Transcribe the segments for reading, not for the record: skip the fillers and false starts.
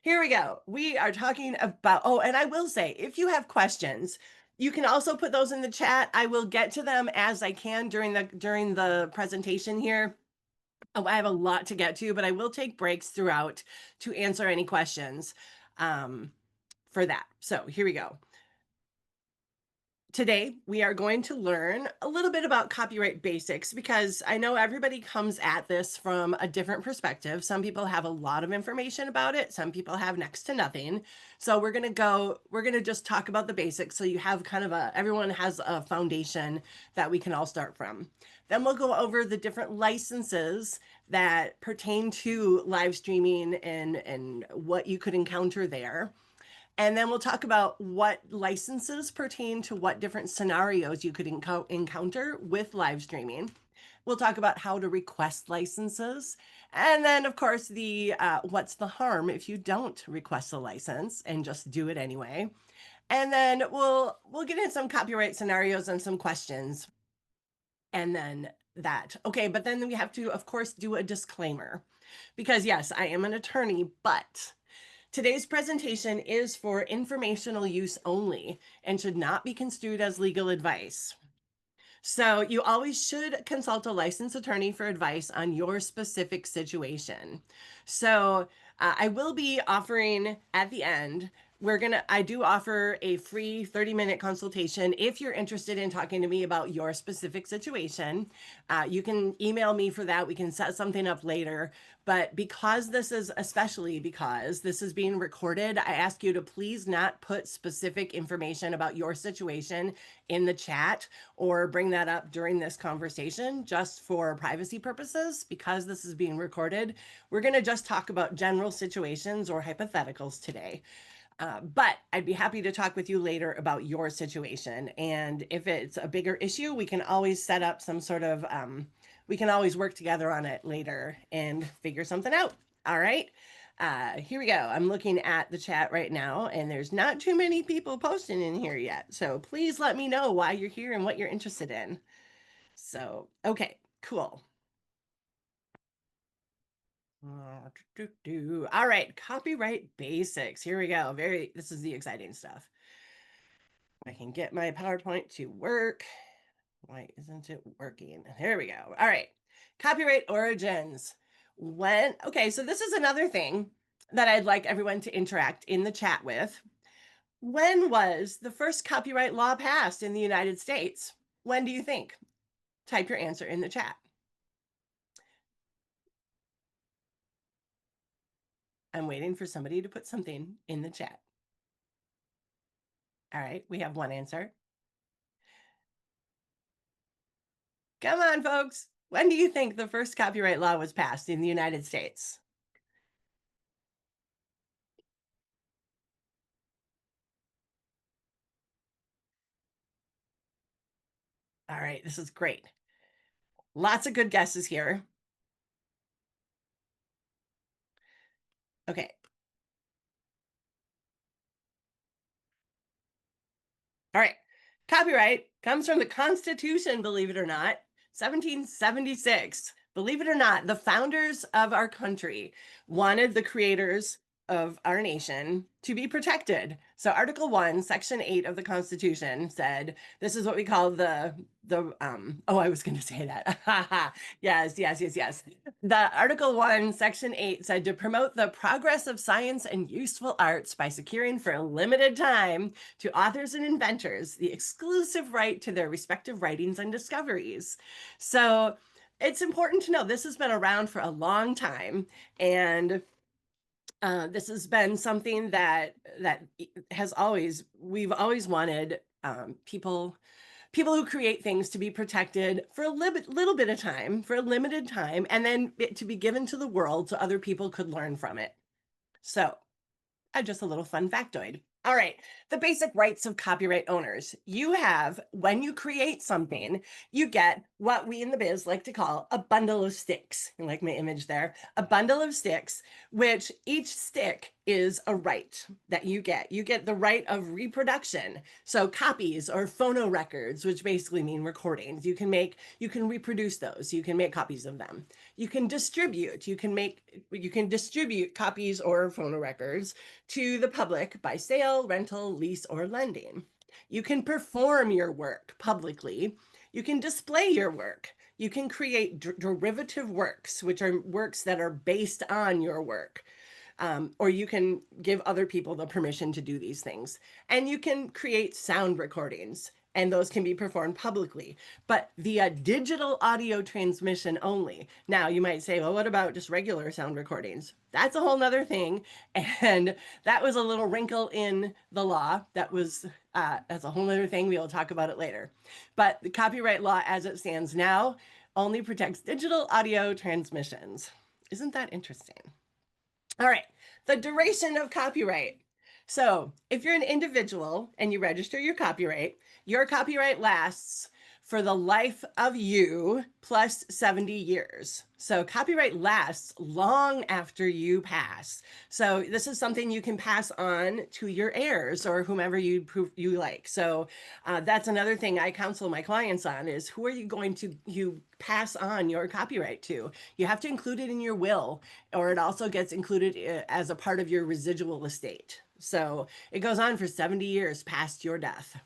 Here we go. We are talking about, oh, and I will say, if you have questions, you can also put those in the chat. I will get to them as I can during the presentation here. Oh, I have a lot to get to, but I will take breaks throughout to answer any questions for that. So here we go. Today, we are going to learn a little bit about copyright basics because I know everybody comes at this from a different perspective. Some people have a lot of information about it. Some people have next to nothing. So we're going to just talk about the basics. So you have kind of everyone has a foundation that we can all start from. Then we'll go over the different licenses that pertain to live streaming and what you could encounter there. And then we'll talk about what licenses pertain to what different scenarios you could encounter with live streaming. We'll talk about how to request licenses. And then, of course, the what's the harm if you don't request a license and just do it anyway. And then we'll get in some copyright scenarios and some questions. And then that. Okay, but then we have to, of course, do a disclaimer. Because yes, I am an attorney, but today's presentation is for informational use only and should not be construed as legal advice. So you always should consult a licensed attorney for advice on your specific situation. So I will be offering at the end, I do offer a free 30-minute consultation if you're interested in talking to me about your specific situation. You can email me for that. We can set something up later. But especially because this is being recorded, I ask you to please not put specific information about your situation in the chat or bring that up during this conversation just for privacy purposes. Because this is being recorded, we're going to just talk about general situations or hypotheticals today. But I'd be happy to talk with you later about your situation. And if it's a bigger issue, we can always set up some sort of, we can always work together on it later and figure something out. All right. Here we go. I'm looking at the chat right now, and there's not too many people posting in here yet. So please let me know why you're here and what you're interested in. So, okay, cool. All right, copyright basics. Here we go. This is the exciting stuff. I can get my PowerPoint to work. Why isn't it working? There we go. All right, copyright origins. Okay, so this is another thing that I'd like everyone to interact in the chat with. When was the first copyright law passed in the United States? When do you think? Type your answer in the chat. I'm waiting for somebody to put something in the chat. All right, we have one answer. Come on, folks. When do you think the first copyright law was passed in the United States? All right, this is great. Lots of good guesses here. Okay. All right. Copyright comes from the Constitution, believe it or not, 1776. Believe it or not, the founders of our country wanted the creators of our nation to be protected. So Article 1, Section 8 of the Constitution said, this is what we call I was going to say that. Yes. The Article 1, Section 8 said to promote the progress of science and useful arts by securing for a limited time to authors and inventors the exclusive right to their respective writings and discoveries. So it's important to know this has been around for a long time, and this has been something that we've always wanted people who create things to be protected for a little bit of time, for a limited time, and then to be given to the world so other people could learn from it. So just a little fun factoid. All right, the basic rights of copyright owners. You have, when you create something, you get what we in the biz like to call a bundle of sticks. You like my image there? A bundle of sticks, which each stick is a right that you get. You get the right of reproduction. So copies or phonorecords, which basically mean recordings. You can reproduce those. You can make copies of them. You can distribute. You can distribute copies or phonorecords to the public by sale, rental, lease, or lending. You can perform your work publicly. You can display your work. You can create derivative works, which are works that are based on your work. Or you can give other people the permission to do these things. And you can create sound recordings, and those can be performed publicly, but via digital audio transmission only. Now, you might say, well, what about just regular sound recordings? That's a whole nother thing. And that was a little wrinkle in the law. That's a whole nother thing. We'll talk about it later. But the copyright law as it stands now only protects digital audio transmissions. Isn't that interesting? All right, the duration of copyright. So if you're an individual and you register your copyright lasts for the life of you plus 70 years. So copyright lasts long after you pass. So this is something you can pass on to your heirs or whomever you like. So that's another thing I counsel my clients on is who are you going to pass on your copyright to? You have to include it in your will, or it also gets included as a part of your residual estate. So it goes on for 70 years past your death.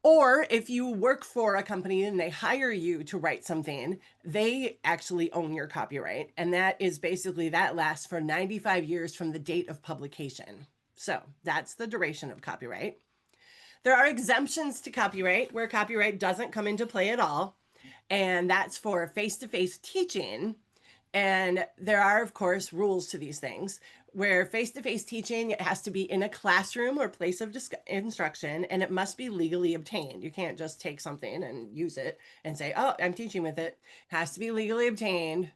Or if you work for a company and they hire you to write something, they actually own your copyright. And that lasts for 95 years from the date of publication. So that's the duration of copyright. There are exemptions to copyright where copyright doesn't come into play at all. And that's for face-to-face teaching. And there are, of course, rules to these things where face-to-face teaching, it has to be in a classroom or place of instruction, and it must be legally obtained. You can't just take something and use it and say, oh, I'm teaching with it. It has to be legally obtained.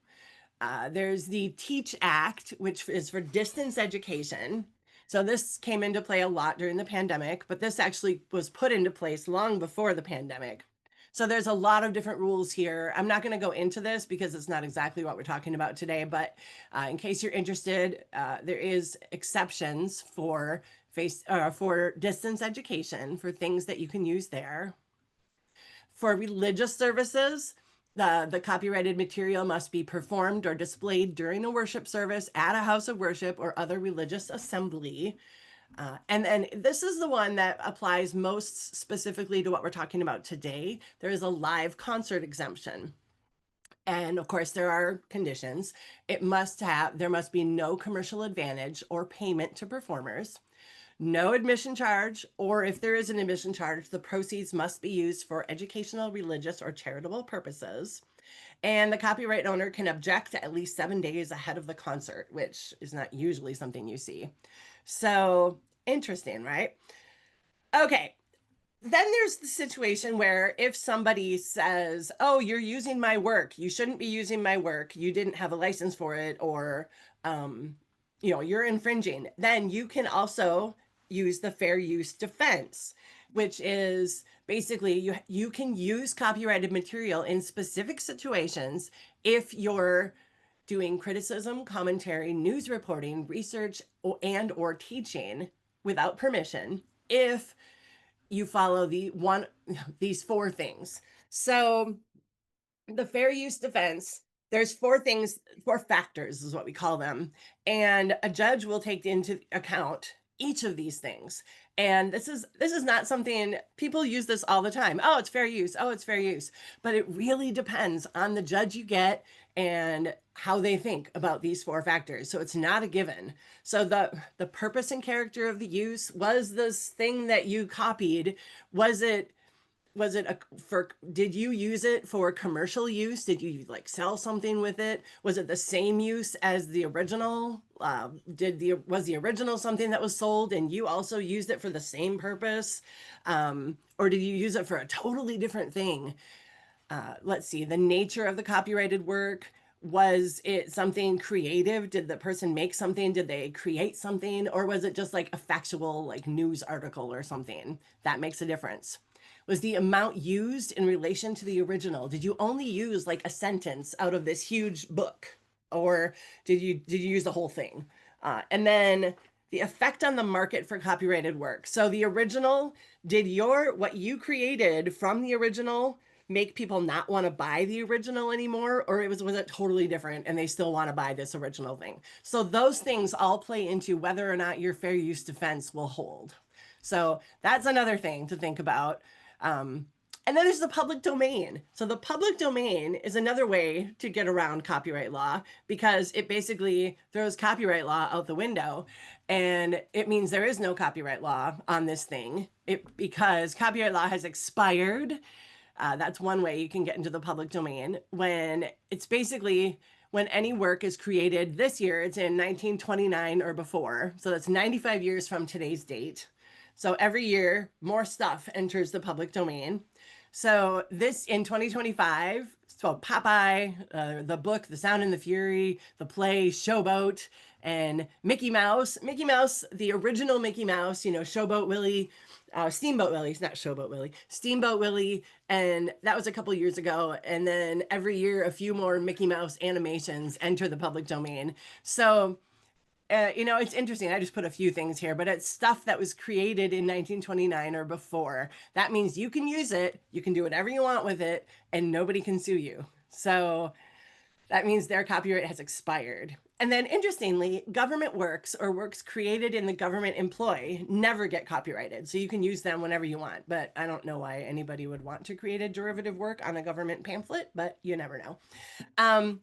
There's the TEACH Act, which is for distance education. So this came into play a lot during the pandemic, but this actually was put into place long before the pandemic. So there's a lot of different rules here. I'm not going to go into this because it's not exactly what we're talking about today, but in case you're interested, there is exceptions for distance education for things that you can use there. For religious services, the copyrighted material must be performed or displayed during a worship service at a house of worship or other religious assembly. And then this is the one that applies most specifically to what we're talking about today. There is a live concert exemption. And of course, there are conditions. There must be no commercial advantage or payment to performers, no admission charge, or if there is an admission charge, the proceeds must be used for educational, religious, or charitable purposes. And the copyright owner can object at least 7 days ahead of the concert, which is not usually something you see. So interesting, right? Okay. Then there's the situation where if somebody says, oh, you're using my work, you shouldn't be using my work, you didn't have a license for it, or, you're infringing, then you can also use the fair use defense, which is basically you can use copyrighted material in specific situations if you're doing criticism, commentary, news reporting, research, or teaching without permission, if you follow these 4 things. So the fair use defense, there's 4 factors is what we call them. And a judge will take into account each of these things. And this is not something people use this all the time. Oh, it's fair use. Oh, it's fair use. But it really depends on the judge you get and how they think about these 4 factors. So it's not a given. So the purpose and character of the use, was this thing that you copied, did you use it for commercial use? Did you sell something with it? Was it the same use as the original? Was the original something that was sold and you also used it for the same purpose? Or did you use it for a totally different thing? Let's see, the nature of the copyrighted work. Was it something creative? Did the person make something? Did they create something? Or was it just a factual news article or something? That makes a difference. Was the amount used in relation to the original? Did you only use a sentence out of this huge book? Or did you use the whole thing? And then the effect on the market for copyrighted work. So the original, did what you created from the original make people not want to buy the original anymore, or was it totally different and they still want to buy this original thing? So those things all play into whether or not your fair use defense will hold. So that's another thing to think about. Um, and then there's the public domain. So the public domain is another way to get around copyright law because it basically throws copyright law out the window. And it means there is no copyright law on this thing because copyright law has expired. That's one way you can get into the public domain when it's basically when any work is created this year, it's in 1929 or before. So that's 95 years from today's date. So every year, more stuff enters the public domain. So this in 2025, so Popeye, the book, The Sound and the Fury, the play, Showboat, and Mickey Mouse. Mickey Mouse, the original Mickey Mouse, Showboat Willie, Steamboat Willie, not Showboat Willie, Steamboat Willie, and that was a couple years ago. And then every year, a few more Mickey Mouse animations enter the public domain. So it's interesting. I just put a few things here, but it's stuff that was created in 1929 or before. That means you can use it, you can do whatever you want with it, and nobody can sue you. So that means their copyright has expired. And then interestingly, government works or works created in the government employ never get copyrighted. So you can use them whenever you want. But I don't know why anybody would want to create a derivative work on a government pamphlet, but you never know.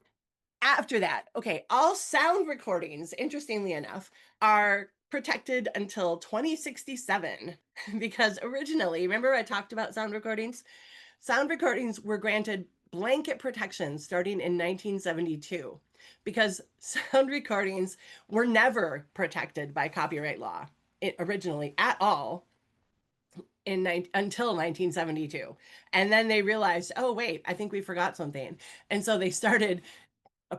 After that, okay, all sound recordings, interestingly enough, are protected until 2067 because originally, remember I talked about sound recordings? Sound recordings were granted blanket protection starting in 1972 because sound recordings were never protected by copyright law originally at all until 1972. And then they realized, oh, wait, I think we forgot something. And so they started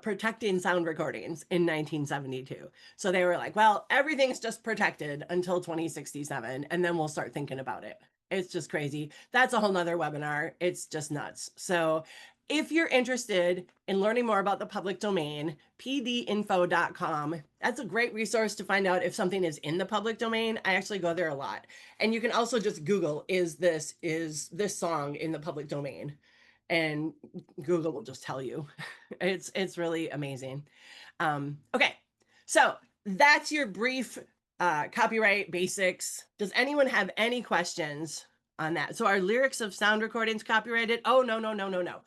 protecting sound recordings in 1972. So they were like, well, everything's just protected until 2067, and then we'll start thinking about it. It's just crazy. That's a whole nother webinar. It's just nuts. So if you're interested in learning more about the public domain, pdinfo.com, that's a great resource to find out if something is in the public domain. I actually go there a lot. And you can also just Google, is this song in the public domain? And Google will just tell you. It's really amazing. Okay, so that's your brief copyright basics. Does anyone have any questions on that? So are lyrics of sound recordings copyrighted? Oh, no, no, no, no, no.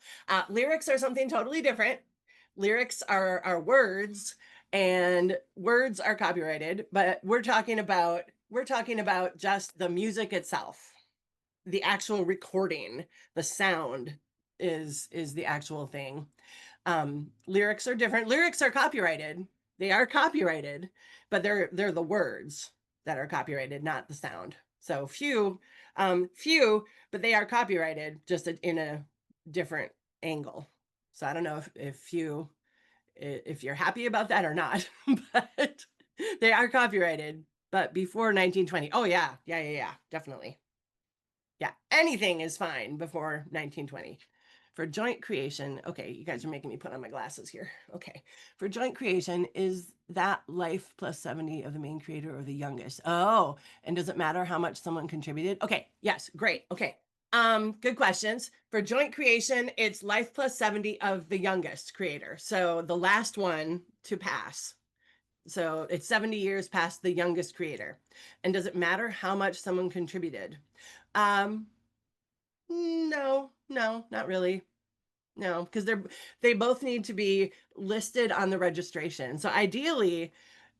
Lyrics are something totally different. Lyrics are words, and words are copyrighted, but we're talking about just the music itself, the actual recording, the sound is the actual thing. Lyrics are different. Lyrics are copyrighted. They are copyrighted, but they're the words that are copyrighted, not the sound. So few, but they are copyrighted just in a different angle. So I don't know if you're happy about that or not, but they are copyrighted. But before 1920, oh yeah, definitely. Yeah, anything is fine before 1920. For joint creation, okay, you guys are making me put on my glasses here. Okay, for joint creation, is that life plus 70 of the main creator or the youngest? Oh, and does it matter how much someone contributed? Okay, yes, great. Okay, good questions. For joint creation, it's life plus 70 of the youngest creator. So the last one to pass. So it's 70 years past the youngest creator. And does it matter how much someone contributed? No, not really. No, because they both need to be listed on the registration. So ideally,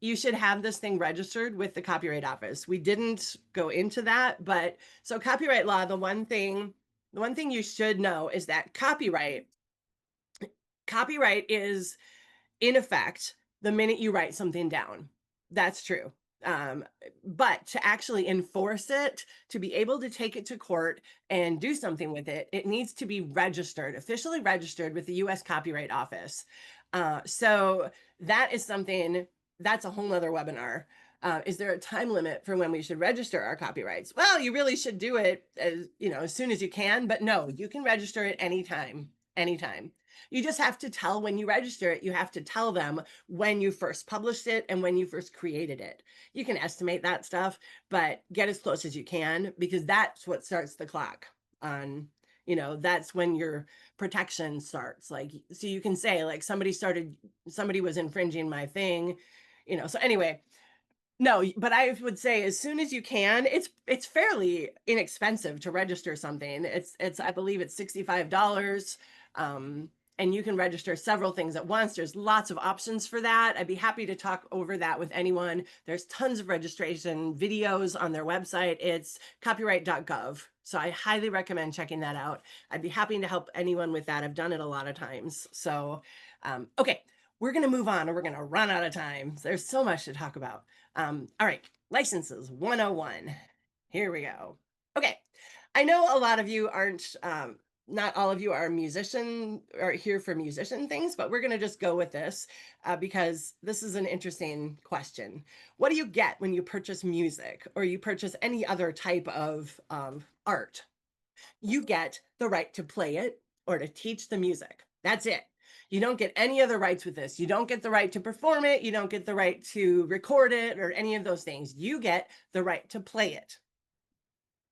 you should have this thing registered with the Copyright Office. We didn't go into that, but so copyright law, the one thing you should know is that copyright is in effect the minute you write something down. That's true. But to actually enforce it, to be able to take it to court and do something with it, it needs to be registered, officially registered with the US Copyright Office. So that is something, that's a whole nother webinar. Is there a time limit for when we should register our copyrights? Well, you really should do it as soon as you can, but no, you can register it anytime. You just have to tell when you register it, you have to tell them when you first published it and when you first created it. You can estimate that stuff, but get as close as you can because that's what starts the clock on, that's when your protection starts. Like, so you can say, like, somebody was infringing my thing, So anyway, no, but I would say as soon as you can, it's fairly inexpensive to register something. It's I believe it's $65. Um, and you can register several things at once. There's lots of options for that. I'd be happy to talk over that with anyone. There's tons of registration videos on their website. It's copyright.gov. So I highly recommend checking that out. I'd be happy to help anyone with that. I've done it a lot of times. So, okay, we're going to move on or we're going to run out of time. There's so much to talk about. All right, licenses 101. Here we go. Okay, I know a lot of you aren't, not all of you are musician or here for musician things, but we're going to just go with this because this is an interesting question. What do you get when you purchase music or you purchase any other type of art? You get the right to play it or to teach the music. That's it. You don't get any other rights with this. You don't get the right to perform it. You don't get the right to record it or any of those things. You get the right to play it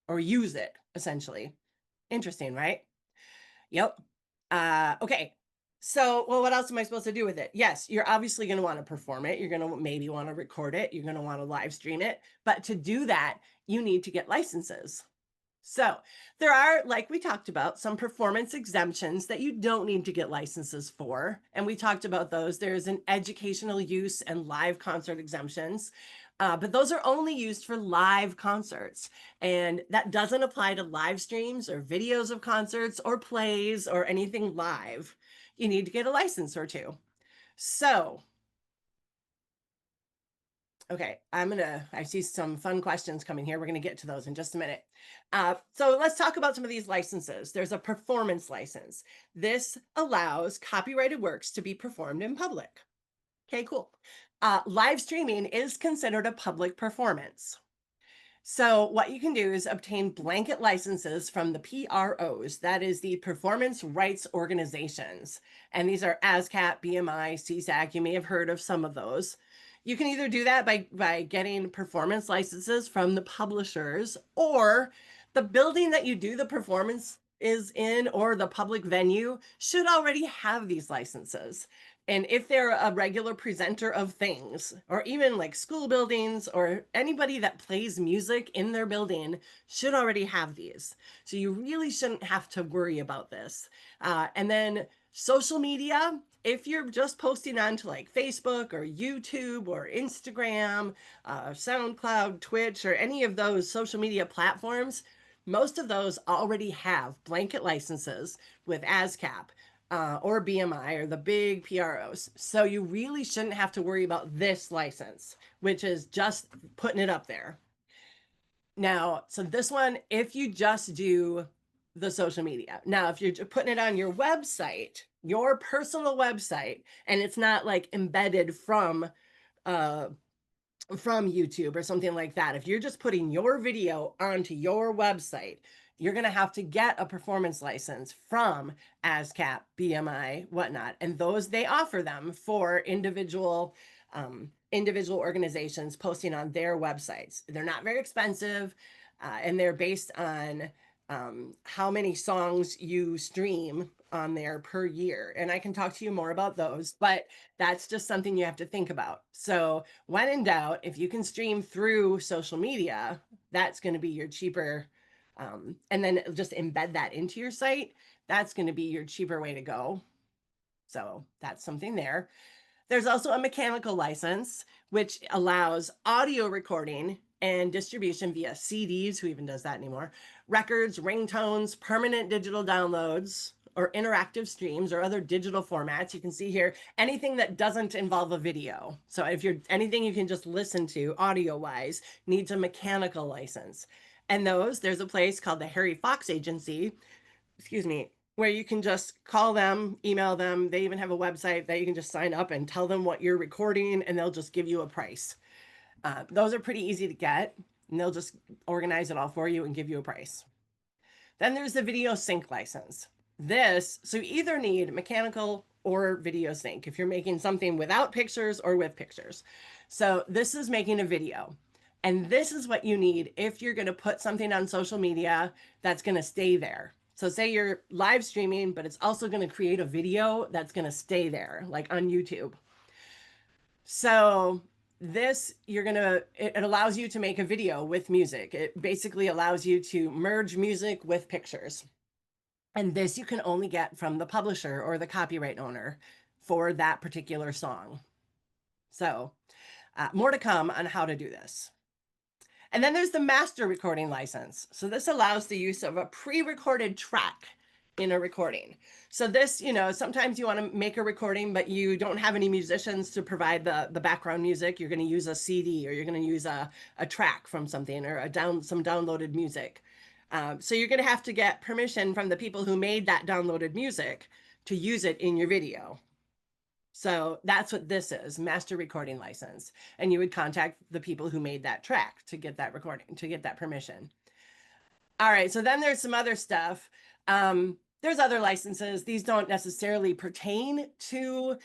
or use it, essentially. Interesting, right? Yep. Okay. So, well, what else am I supposed to do with it? Yes, you're obviously going to want to perform it. You're going to maybe want to record it. You're going to want to live stream it. But to do that, you need to get licenses. So there are, like we talked about, some performance exemptions that you don't need to get licenses for. And we talked about those. There's an educational use and live concert exemptions. But those are only used for live concerts. And that doesn't apply to live streams or videos of concerts or plays or anything live. You need to get a license or two. So okay, I see some fun questions coming here. We're going to get to those in just a minute. So let's talk about some of these licenses. There's a performance license. This allows copyrighted works to be performed in public. Okay, cool. Live streaming is considered a public performance. So what you can do is obtain blanket licenses from the PROs, that is the Performance Rights Organizations. And these are ASCAP, BMI, CSAC. You may have heard of some of those. You can either do that by getting performance licenses from the publishers, or the building that you do the performance is in or the public venue should already have these licenses. And if they're a regular presenter of things, or even like school buildings or anybody that plays music in their building should already have these. So you really shouldn't have to worry about this. And then social media, if you're just posting onto like Facebook or YouTube or Instagram, SoundCloud, Twitch, or any of those social media platforms, most of those already have blanket licenses with ASCAP or BMI or the big PROs. So you really shouldn't have to worry about this license, which is just putting it up there. Now, so this one, if you just do the social media. Now, if you're putting it on your website, your personal website, and it's not like embedded from YouTube or something like that. If you're just putting your video onto your website, you're going to have to get a performance license from ASCAP, BMI, whatnot. And those, they offer them for individual organizations posting on their websites. They're not very expensive, and they're based on how many songs you stream on there per year. And I can talk to you more about those, but that's just something you have to think about. So when in doubt, if you can stream through social media, that's going to be your cheaper. And then just embed that into your site. That's going to be your cheaper way to go. So that's something there. There's also a mechanical license, which allows audio recording and distribution via CDs, who even does that anymore, records, ringtones, permanent digital downloads, or interactive streams or other digital formats. You can see here anything that doesn't involve a video. So if you're anything you can just listen to audio wise needs a mechanical license. And there's a place called the Harry Fox Agency, excuse me, where you can just call them, email them. They even have a website that you can just sign up and tell them what you're recording, and they'll just give you a price. Those are pretty easy to get, and they'll just organize it all for you and give you a price. Then there's the video sync license. So you either need mechanical or video sync if you're making something without pictures or with pictures. So this is making a video. And this is what you need if you're going to put something on social media that's going to stay there. So say you're live streaming, but it's also going to create a video that's going to stay there, like on YouTube. So this it allows you to make a video with music. It basically allows you to merge music with pictures. And this you can only get from the publisher or the copyright owner for that particular song. So more to come on how to do this. And then there's the master recording license. So this allows the use of a pre-recorded track in a recording. So this, sometimes you want to make a recording, but you don't have any musicians to provide the background music. You're going to use a CD, or you're going to use a track from something, or some downloaded music. So you're going to have to get permission from the people who made that downloaded music to use it in your video. So that's what this is, master recording license. And you would contact the people who made that track to get that recording, to get that permission. All right, so then there's some other stuff. There's other licenses. These don't necessarily pertain to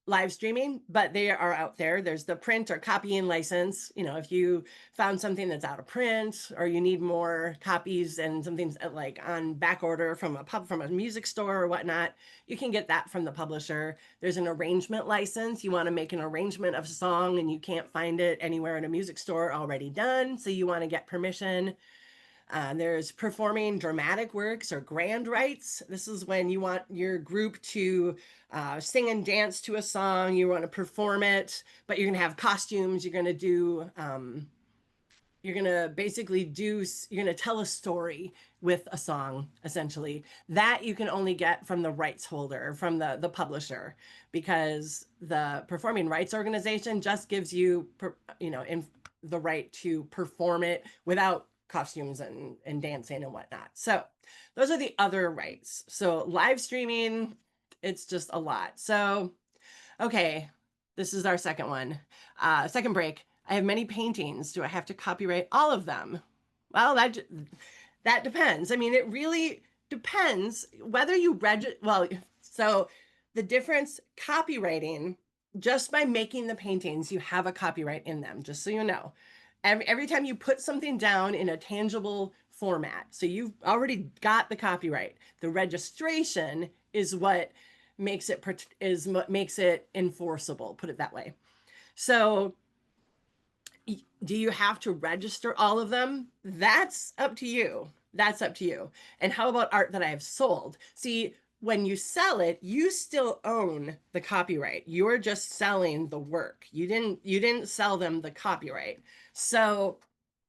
live streaming, but they are out there. There's the print or copying license. If you found something that's out of print, or you need more copies and something's like on back order from a music store or whatnot, you can get that from the publisher. There's an arrangement license. You want to make an arrangement of a song and you can't find it anywhere in a music store already done, so you want to get permission. There's performing dramatic works or grand rights. This is when you want your group to sing and dance to a song. You want to perform it, but you're going to have costumes. You're going to do, you're going to basically you're going to tell a story with a song, essentially. That you can only get from the rights holder, from the publisher, because the performing rights organization just gives you, the right to perform it without costumes and dancing and whatnot. So those are the other rights. So live streaming, it's just a lot. So, okay, this is our second one. Second break. I have many paintings. Do I have to copyright all of them? Well, that depends. I mean, it really depends whether you so the difference, copywriting, just by making the paintings, you have a copyright in them, just so you know. Every time you put something down in a tangible format, so you've already got the copyright. The registration is what makes it enforceable, put it that way. So do you have to register all of them? That's up to you. That's up to you. And how about art that I have sold? See, when you sell it, you still own the copyright. You're just selling the work. You didn't sell them the copyright. So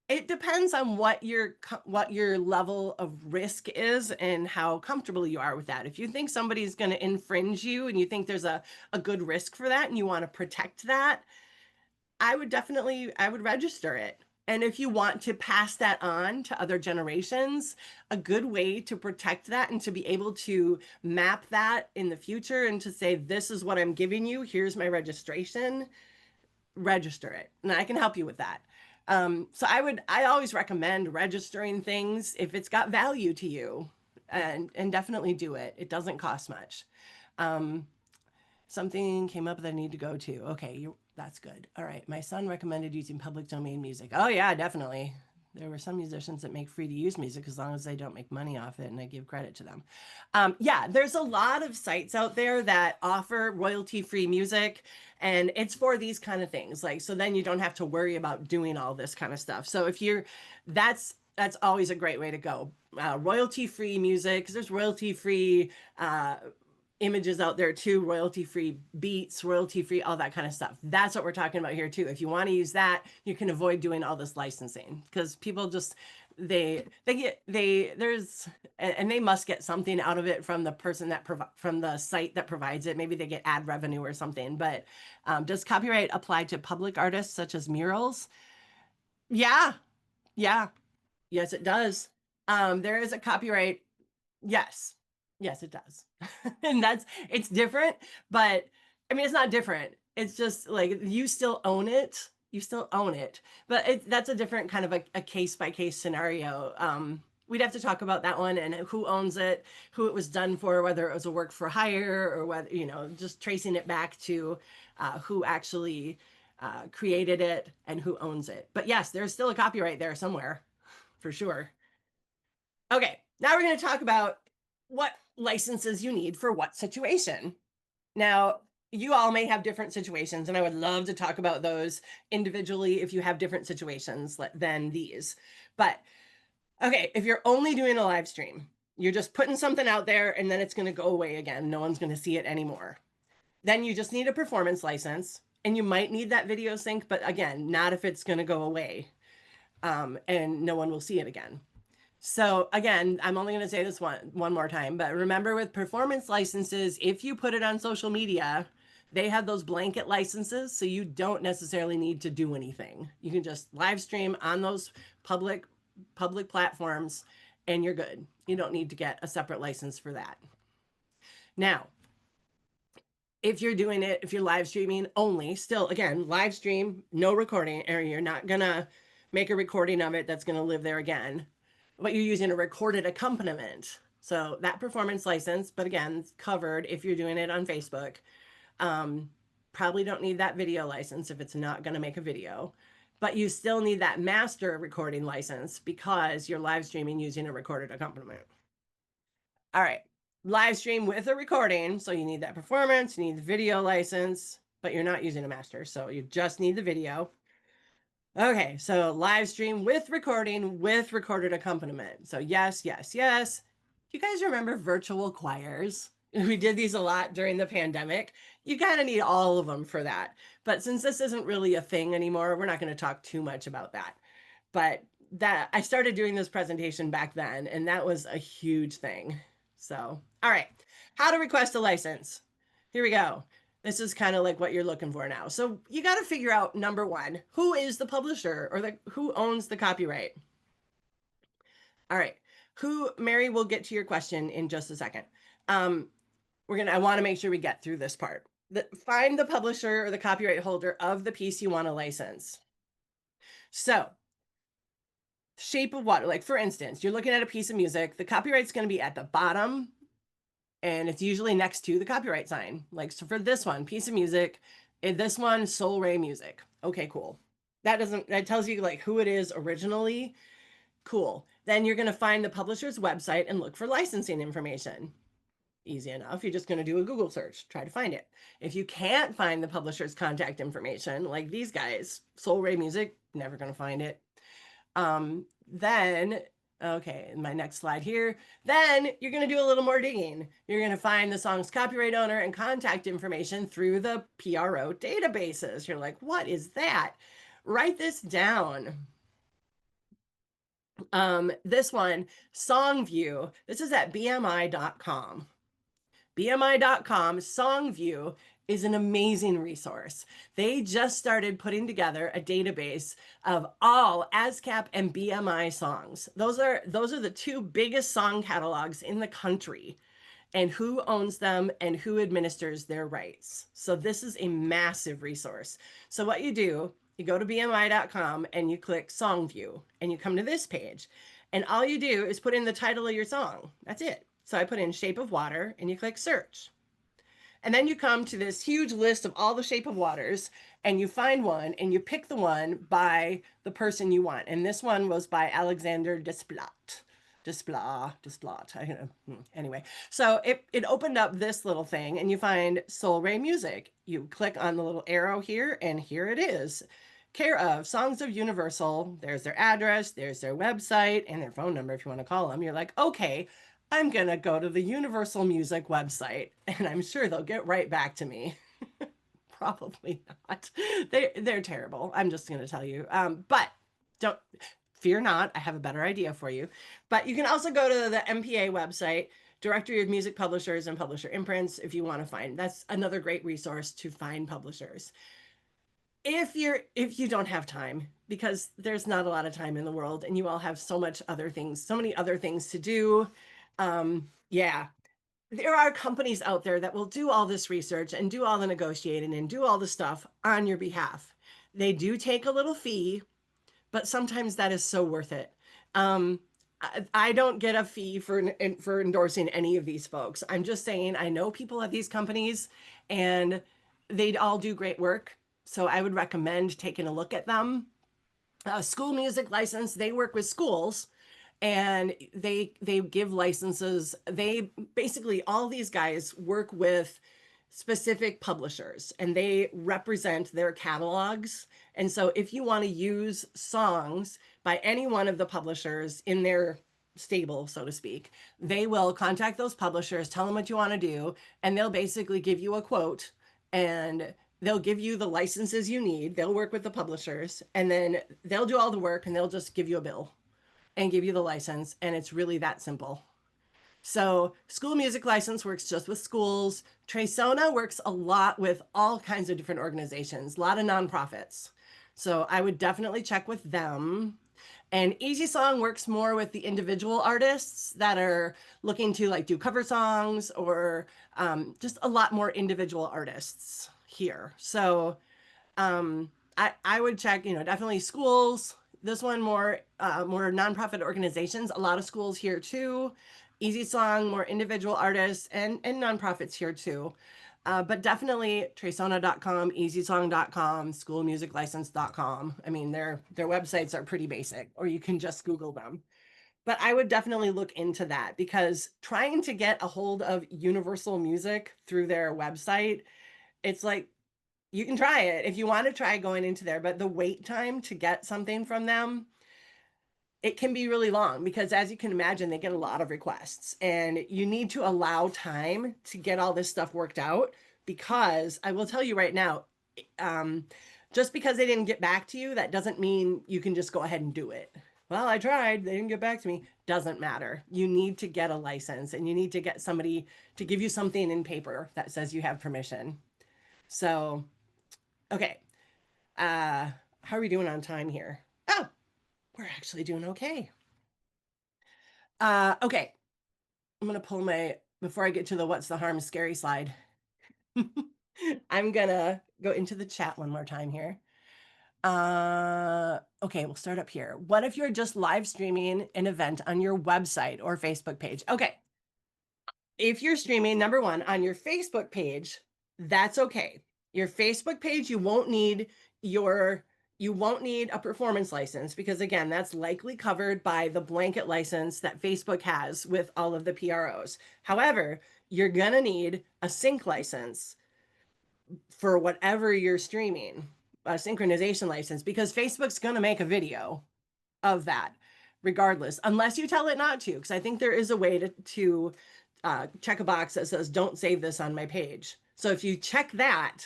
it depends on what your level of risk is and how comfortable you are with that. If you think somebody's going to infringe you and you think there's a good risk for that and you want to protect that, I would register it. And if you want to pass that on to other generations, a good way to protect that and to be able to map that in the future and to say, this is what I'm giving you, here's my registration, register it. And I can help you with that. So I always recommend registering things if it's got value to you, and definitely do it. It doesn't cost much. Something came up that I need to go to. Okay, that's good. All right. My son recommended using public domain music. Oh yeah, definitely. There were some musicians that make free to use music as long as they don't make money off it, and I give credit to them. Yeah, there's a lot of sites out there that offer royalty-free music, and it's for these kind of things. Like, so then you don't have to worry about doing all this kind of stuff. So that's always a great way to go. Royalty-free music, because there's royalty-free images out there too, royalty-free beats, royalty-free, all that kind of stuff. That's what we're talking about here too. If you want to use that, you can avoid doing all this licensing, because people just, they must get something out of it from the person from the site that provides it. Maybe they get ad revenue or something. But does copyright apply to public artists such as murals? Yeah, yeah, yes, it does. There is a copyright. Yes. Yes, it does. And it's different, but I mean, it's not different. It's just like you still own it. You still own it. But that's a different kind of a case by case scenario. we'd have to talk about that one and who owns it, who it was done for, whether it was a work for hire or whether, just tracing it back to who actually created it and who owns it. But yes, there's still a copyright there somewhere for sure. Okay, now we're going to talk about what licenses you need for what situation. Now, you all may have different situations, and I would love to talk about those individually if you have different situations than these. But okay, if you're only doing a live stream, you're just putting something out there and then it's going to go away again. No one's going to see it anymore. Then you just need a performance license, and you might need that video sync, but again, not if it's going to go away and no one will see it again. So again, I'm only going to say this one more time, but remember with performance licenses, if you put it on social media, they have those blanket licenses, so you don't necessarily need to do anything. You can just live stream on those public platforms and you're good. You don't need to get a separate license for that. Now, if you're doing it, if you're live streaming only, still again, live stream, no recording, or you're not gonna make a recording of it that's gonna live there again, but you're using a recorded accompaniment. So that performance license, but again, it's covered if you're doing it on Facebook. Probably don't need that video license if it's not gonna make a video, but you still need that master recording license because you're live streaming using a recorded accompaniment. All right, live stream with a recording. So you need that performance, you need the video license, but you're not using a master. So you just need the video. Okay, so live stream with recording with recorded accompaniment. So yes, yes, yes. You guys remember virtual choirs? We did these a lot during the pandemic. You kind of need all of them for that. But since this isn't really a thing anymore, we're not going to talk too much about that. But that I started doing this presentation back then, and that was a huge thing. So, all right, how to request a license. Here we go. This is kind of like what you're looking for now. So you got to figure out, number one, who is the publisher or who owns the copyright? All right, Mary, we'll get to your question in just a second. I want to make sure we get through this part. Find the publisher or the copyright holder of the piece you want to license. So shape of water, like for instance, you're looking at a piece of music, the copyright's going to be at the bottom and it's usually next to the copyright sign. Like, so for this one, piece of music, this one, Soul Ray Music. Okay, cool. That tells you like who it is originally. Cool. Then you're going to find the publisher's website and look for licensing information. Easy enough. You're just going to do a Google search, try to find it. If you can't find the publisher's contact information, like these guys, Soul Ray Music, never going to find it. Then, okay, my next slide here, then you're going to do a little more digging. You're going to find the song's copyright owner and contact information through the PRO databases. You're like, what is that? Write this down. This one, SongView, this is at bmi.com. bmi.com, SongView is an amazing resource. They just started putting together a database of all ASCAP and BMI songs. Those are the two biggest song catalogs in the country, and who owns them and who administers their rights. So this is a massive resource. So what you do, you go to bmi.com and you click SongView and you come to this page, and all you do is put in the title of your song. That's it. So I put in Shape of Water and you click search. And then you come to this huge list of all the Shape of Waters and you find one and you pick the one by the person you want. And this one was by Alexander Desplat. Anyway, so it opened up this little thing and you find Soul Ray Music. You click on the little arrow here and here it is. Care of Songs of Universal. There's their address, there's their website and their phone number if you want to call them. You're like, okay, I'm going to go to the Universal Music website and I'm sure they'll get right back to me. Probably not. They're terrible. I'm just going to tell you. But don't fear not. I have a better idea for you. But you can also go to the MPA website, Directory of Music Publishers and Publisher Imprints, if you want to find. That's another great resource to find publishers. If you don't have time, because there's not a lot of time in the world and you all have so many other things to do. Yeah, there are companies out there that will do all this research and do all the negotiating and do all the stuff on your behalf. They do take a little fee, but sometimes that is so worth it. I don't get a fee for endorsing any of these folks. I'm just saying I know people at these companies and they all do great work. So I would recommend taking a look at them. School music license, they work with schools and they give licenses. They basically, all these guys work with specific publishers and they represent their catalogs. And so if you want to use songs by any one of the publishers in their stable, so to speak, they will contact those publishers, tell them what you want to do, and they'll basically give you a quote, and they'll give you the licenses you need. They'll work with the publishers and then they'll do all the work and they'll just give you a bill and give you the license. And it's really that simple. So, school music license works just with schools. Tresona works a lot with all kinds of different organizations, a lot of nonprofits. So, I would definitely check with them. And Easy Song works more with the individual artists that are looking to like do cover songs or just a lot more individual artists here. So, I would check, definitely schools. This one more nonprofit organizations. A lot of schools here too. Easy Song, more individual artists and nonprofits here too. But definitely Tresona.com, EasySong.com, SchoolMusicLicense.com. I mean, their websites are pretty basic, or you can just Google them. But I would definitely look into that because trying to get a hold of Universal Music through their website, it's like you can try it if you want to try going into there, but the wait time to get something from them, it can be really long because as you can imagine, they get a lot of requests and you need to allow time to get all this stuff worked out because I will tell you right now, um, just because they didn't get back to you, that doesn't mean you can just go ahead and do it. Well, I tried, they didn't get back to me. Doesn't matter. You need to get a license and you need to get somebody to give you something in paper that says you have permission. So, okay. How are we doing on time here? Oh, we're actually doing okay. Okay. I'm gonna pull my before I get to the what's the harm scary slide. I'm gonna go into the chat one more time here. Okay, we'll start up here. What if you're just live streaming an event on your website or Facebook page? Okay, if you're streaming, number one, on your Facebook page, that's okay. Your Facebook page, your you won't need a performance license because again, that's likely covered by the blanket license that Facebook has with all of the PROs. However, you're gonna need a sync license for whatever you're streaming, a synchronization license, because Facebook's gonna make a video of that regardless, unless you tell it not to, because I think there is a way to check a box that says don't save this on my page. So if you check that,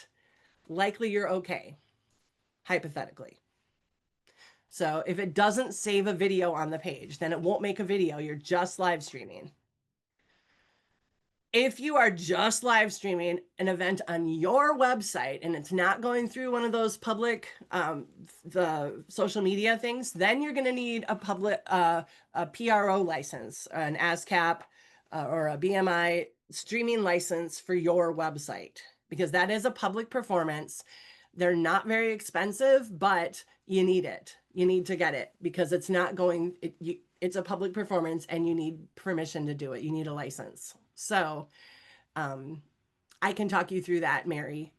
likely you're okay, hypothetically. So if it doesn't save a video on the page, then it won't make a video. You're just live streaming. If you are just live streaming an event on your website and it's not going through one of those public the social media things, then you're going to need a PRO license, an ASCAP or a BMI streaming license for your website because that is a public performance. They're not very expensive, but you need it. You need to get it because it's not going it's a public performance and you need permission to do it. You need a license. So I can talk you through that, Mary.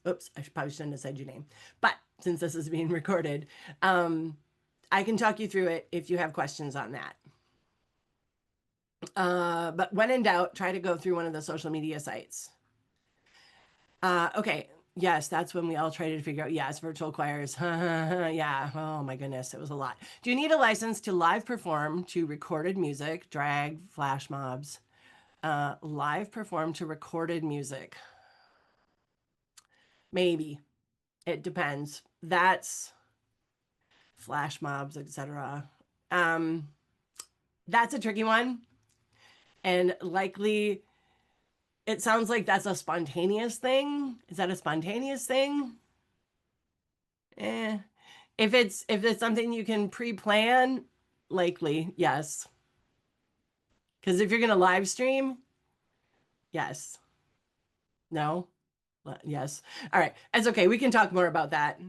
Oops, I probably shouldn't have said your name. But since this is being recorded, I can talk you through it if you have questions on that. But when in doubt, try to go through one of the social media sites. Okay. Yes, that's when we all tried to figure out. Yes, virtual choirs. Yeah. Oh my goodness, it was a lot. Do you need a license to live perform to recorded music, drag, flash mobs? Live perform to recorded music. Maybe. It depends. That's flash mobs, etc. That's a tricky one. And likely it sounds like that's a spontaneous thing. Is that a spontaneous thing? Eh. If it's something you can pre-plan, likely, yes. Because if you're gonna live stream, yes. No? Yes. All right. It's okay. We can talk more about that.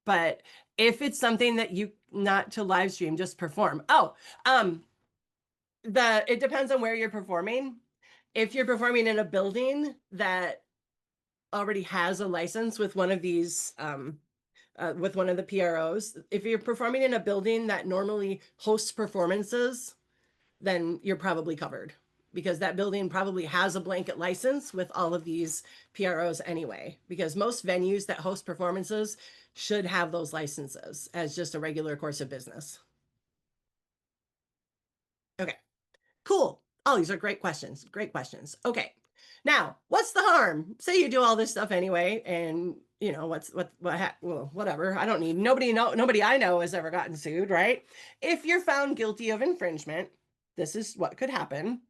But if it's something that you not to live stream, just perform. Oh, um, it depends on where you're performing. If you're performing in a building that already has a license with one of these with one of the PROs, if you're performing in a building that normally hosts performances, then you're probably covered because that building probably has a blanket license with all of these PROs anyway, because most venues that host performances should have those licenses as just a regular course of business. Okay. Cool. Oh, these are great questions. Great questions. Okay. Now, what's the harm? Say you do all this stuff anyway, and you know well, whatever. I don't need nobody I know has ever gotten sued, right? If you're found guilty of infringement, this is what could happen.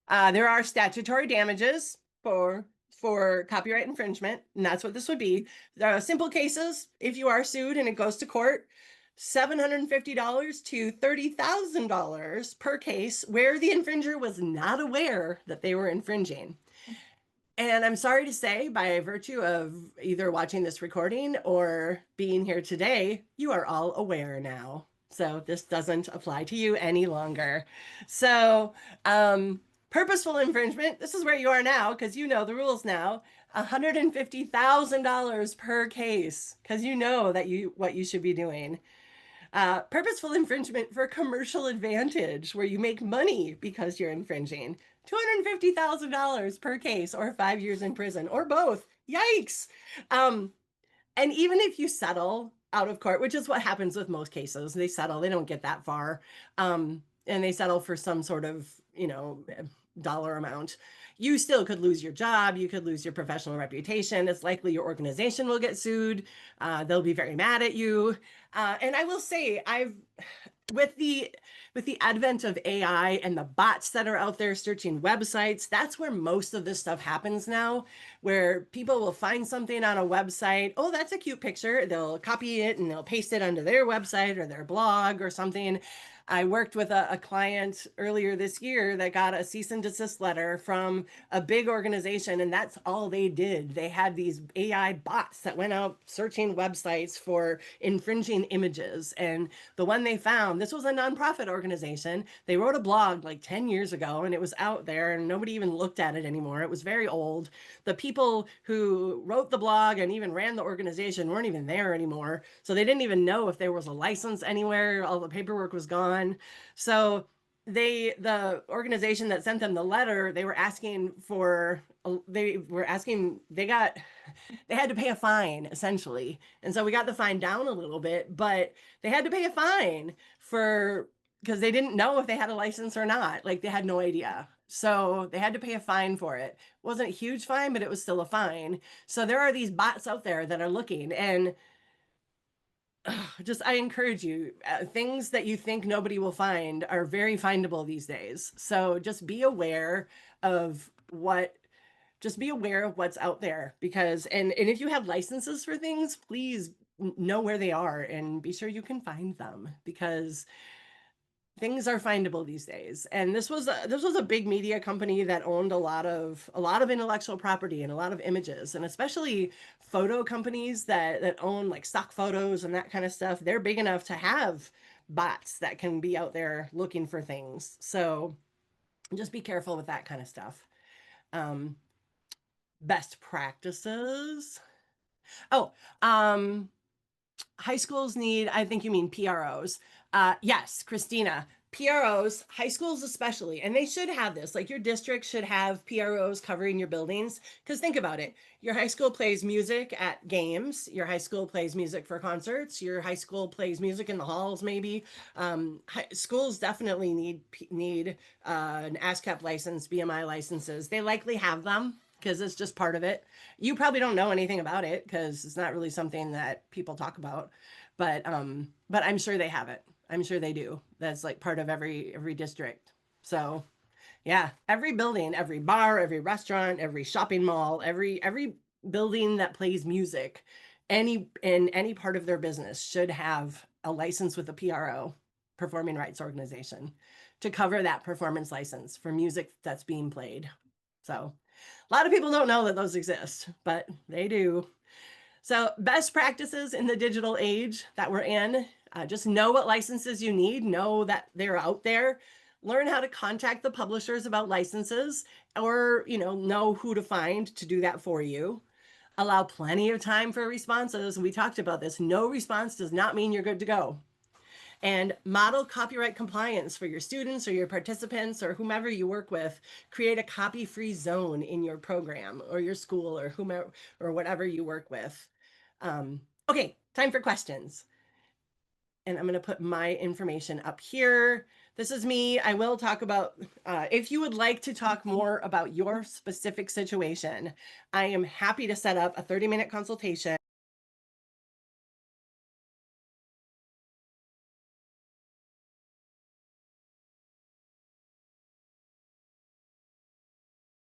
There are statutory damages for copyright infringement, and that's what this would be. There are simple cases, if you are sued and it goes to court, $750 to $30,000 per case where the infringer was not aware that they were infringing. And I'm sorry to say, by virtue of either watching this recording or being here today, you are all aware now. So this doesn't apply to you any longer. So, purposeful infringement, this is where you are now because you know the rules now. $150,000 per case because you know that what you should be doing. Purposeful infringement for commercial advantage, where you make money because you're infringing. $250,000 per case, or 5 years in prison, or both. Yikes. Um, and even if you settle out of court, which is what happens with most cases, they settle, they don't get that far. And they settle for some sort of, dollar amount. You still could lose your job. You could lose your professional reputation. It's likely your organization will get sued. They'll be very mad at you. And I will say, with the advent of AI and the bots that are out there searching websites, that's where most of this stuff happens now, where people will find something on a website. Oh, that's a cute picture. They'll copy it and they'll paste it onto their website or their blog or something. I worked with a client earlier this year that got a cease and desist letter from a big organization, and that's all they did. They had these AI bots that went out searching websites for infringing images. And the one they found, this was a nonprofit organization. They wrote a blog like 10 years ago, and it was out there, and nobody even looked at it anymore. It was very old. The people who wrote the blog and even ran the organization weren't even there anymore. So they didn't even know if there was a license anywhere. All the paperwork was gone. So the organization that sent them the letter, they had to pay a fine essentially. And so we got the fine down a little bit, but they had to pay a fine because they didn't know if they had a license or not. Like they had no idea. So they had to pay a fine for it. It wasn't a huge fine, but it was still a fine. So there are these bots out there that are looking, and I encourage you, things that you think nobody will find are very findable these days. So just be aware of what's out there, because and if you have licenses for things, please know where they are and be sure you can find them, because things are findable these days. And this was a big media company that owned a lot of intellectual property and a lot of images, and especially photo companies that own like stock photos and that kind of stuff. They're big enough to have bots that can be out there looking for things. So just be careful with that kind of stuff. Best practices. Oh, high schools need, I think you mean PROs. Yes, Christina, PROs, high schools especially, and they should have this. Like your district should have PROs covering your buildings. Because think about it, your high school plays music at games, your high school plays music for concerts, your high school plays music in the halls, maybe. Schools definitely need an ASCAP license, BMI licenses. They likely have them because it's just part of it. You probably don't know anything about it because it's not really something that people talk about, but I'm sure they have it. I'm sure they do. That's like part of every district. So yeah, every building, every bar, every restaurant, every shopping mall, every building that plays music, in any part of their business should have a license with a PRO, performing rights organization, to cover that performance license for music that's being played. So a lot of people don't know that those exist, but they do. So, best practices in the digital age that we're in, just know what licenses you need, know that they're out there, learn how to contact the publishers about licenses, or, know who to find to do that for you. Allow plenty of time for responses. We talked about this. No response does not mean you're good to go. And model copyright compliance for your students or your participants or whomever you work with. Create a copy-free zone in your program or your school or whomever or whatever you work with. Okay, time for questions. And I'm going to put my information up here. This is me. I will talk about, if you would like to talk more about your specific situation, I am happy to set up a 30-minute consultation